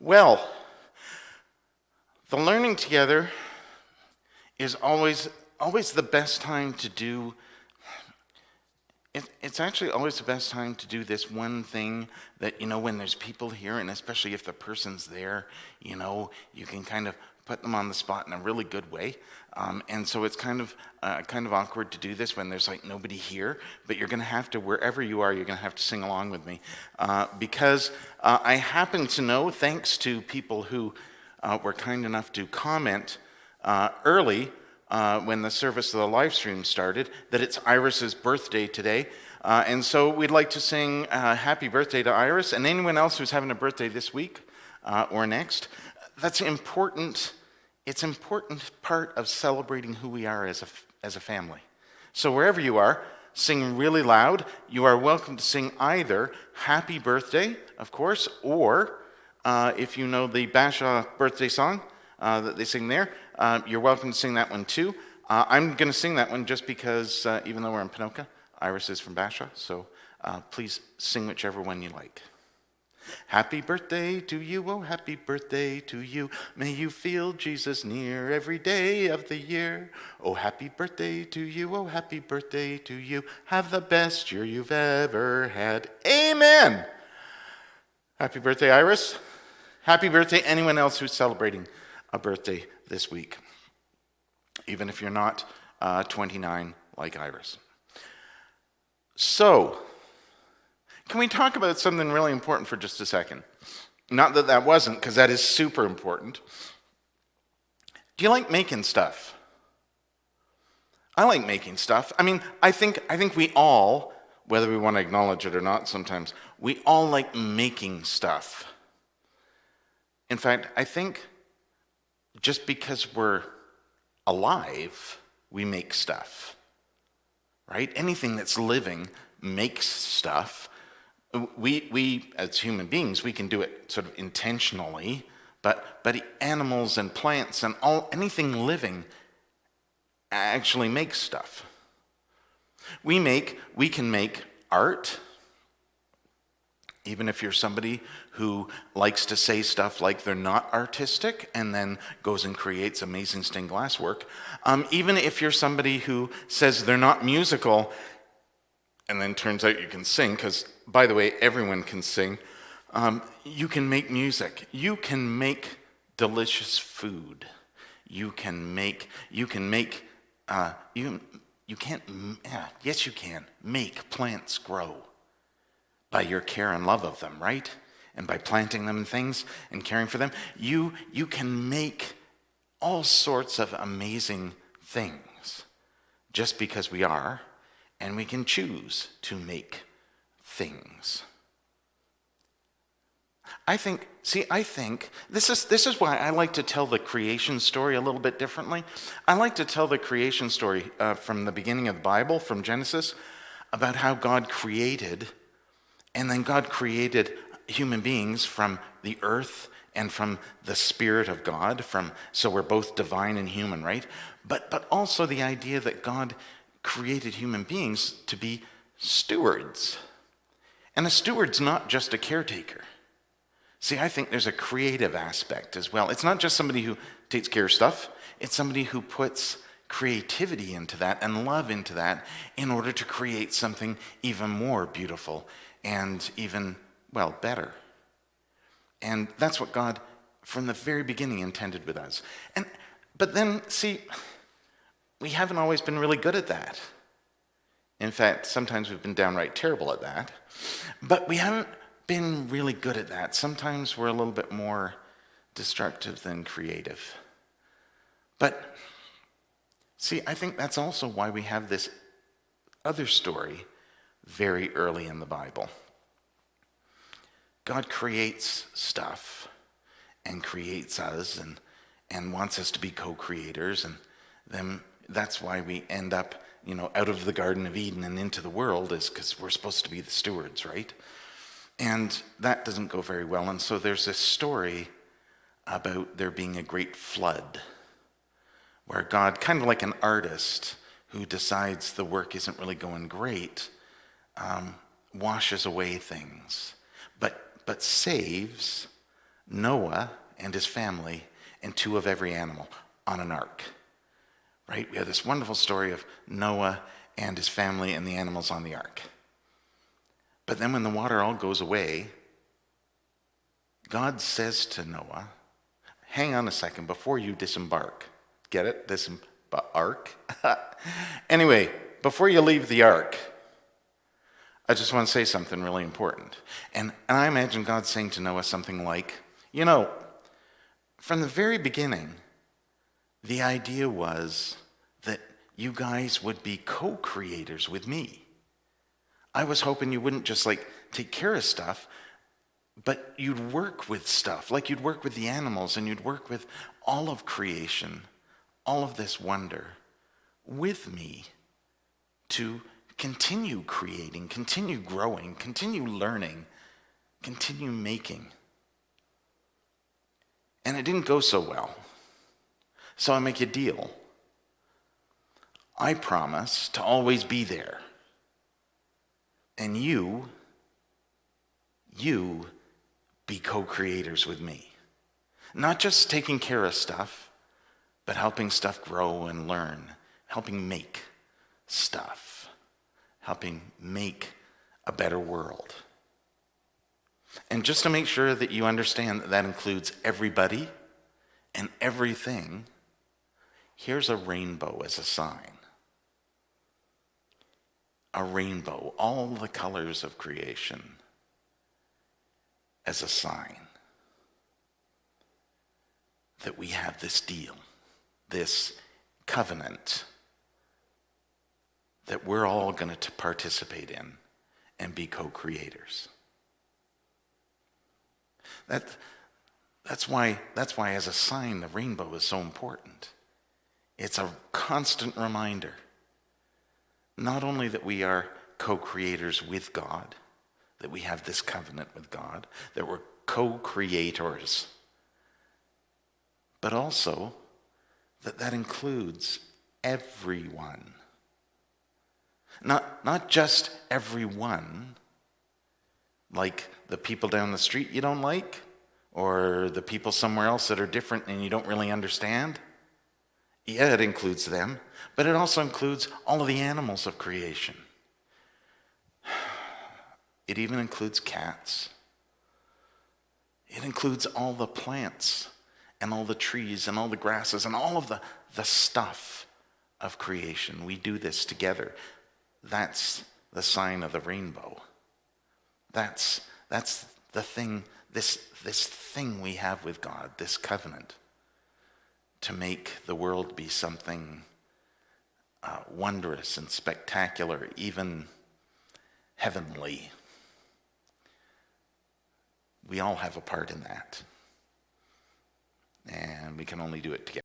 Well, the learning together is always the best time to do. It's actually always the best time to do this one thing that, when there's people here, and especially if the person's there, you can kind of put them on the spot in a really good way. And so it's kind of awkward to do this when there's like nobody here, but you're going to have to, wherever you are, you're going to have to sing along with me. Because I happen to know, thanks to people who were kind enough to comment early when the service of the live stream started, that it's Iris's birthday today. And so we'd like to sing happy birthday to Iris and anyone else who's having a birthday this week or next. That's important. It's an important part of celebrating who we are as a family. So wherever you are, sing really loud. You are welcome to sing either happy birthday, of course, or if you know the Bashaw birthday song that they sing there, you're welcome to sing that one too. I'm going to sing that one just because even though we're in Ponoka, Iris is from Bashaw, so please sing whichever one you like. Happy birthday to you, oh happy birthday to you. May you feel Jesus near every day of the year. Oh happy birthday to you, oh happy birthday to you. Have the best year you've ever had. Amen. Happy birthday, Iris. Happy birthday anyone else who's celebrating a birthday this week, even if you're not 29 like Iris. So, can we talk about something really important for just a second? Not that that wasn't, because that is super important. Do you like making stuff? I like making stuff. I mean, I think we all, whether we want to acknowledge it or not sometimes, we all like making stuff. In fact, I think just because we're alive, we make stuff, right? Anything that's living makes stuff. We as human beings, we can do it sort of intentionally, but animals and plants and anything living actually makes stuff. We can make art. Even if you're somebody who likes to say stuff like they're not artistic and then goes and creates amazing stained glass work. Even if you're somebody who says they're not musical and then turns out you can sing, because, by the way, everyone can sing. You can make music. You can make delicious food. Yes, you can make plants grow by your care and love of them, right? And by planting them in things and caring for them. You can make all sorts of amazing things just because we are, and we can choose to make things. I think this is why I like to tell the creation story a little bit differently. I like to tell the creation story from the beginning of the Bible, from Genesis, about how God created, and then God created human beings from the earth and from the Spirit of God, so we're both divine and human, right? But also the idea that God created human beings to be stewards. And a steward's not just a caretaker. See, I think there's a creative aspect as well. It's not just somebody who takes care of stuff. It's somebody who puts creativity into that and love into that in order to create something even more beautiful and even, better. And that's what God, from the very beginning, intended with us. But then, see, we haven't always been really good at that. In fact, sometimes we've been downright terrible at that. But we haven't been really good at that. Sometimes we're a little bit more destructive than creative. But, see, I think that's also why we have this other story very early in the Bible. God creates stuff and creates us and wants us to be co-creators, and then that's why we end up, out of the Garden of Eden and into the world, is because we're supposed to be the stewards, right? And that doesn't go very well. And so there's this story about there being a great flood where God, kind of like an artist who decides the work isn't really going great, washes away things, but saves Noah and his family and 2 of every animal on an ark. Right? We have this wonderful story of Noah and his family and the animals on the ark. But then when the water all goes away, God says to Noah, hang on a second before you disembark. Get it? Ark? Anyway, before you leave the ark, I just want to say something really important. And I imagine God saying to Noah something like, from the very beginning, the idea was that you guys would be co-creators with me. I was hoping you wouldn't just take care of stuff, but you'd work with stuff, like you'd work with the animals and you'd work with all of creation, all of this wonder with me to continue creating, continue growing, continue learning, continue making. And it didn't go so well. So I make a deal. I promise to always be there. And you be co-creators with me. Not just taking care of stuff, but helping stuff grow and learn, helping make stuff, helping make a better world. And just to make sure that you understand that includes everybody and everything, here's a rainbow as a sign. A rainbow, all the colors of creation as a sign that we have this deal, this covenant that we're all going to participate in and be co-creators. That's why as a sign the rainbow is so important. It's a constant reminder, not only that we are co-creators with God, that we have this covenant with God, that we're co-creators, but also that includes everyone. Not just everyone, like the people down the street you don't like, or the people somewhere else that are different and you don't really understand. Yeah, it includes them, but it also includes all of the animals of creation. It even includes cats. It includes all the plants and all the trees and all the grasses and all of the stuff of creation. We do this together. That's the sign of the rainbow. That's the thing, this thing we have with God, this covenant, to make the world be something wondrous and spectacular, even heavenly. We all have a part in that. And we can only do it together.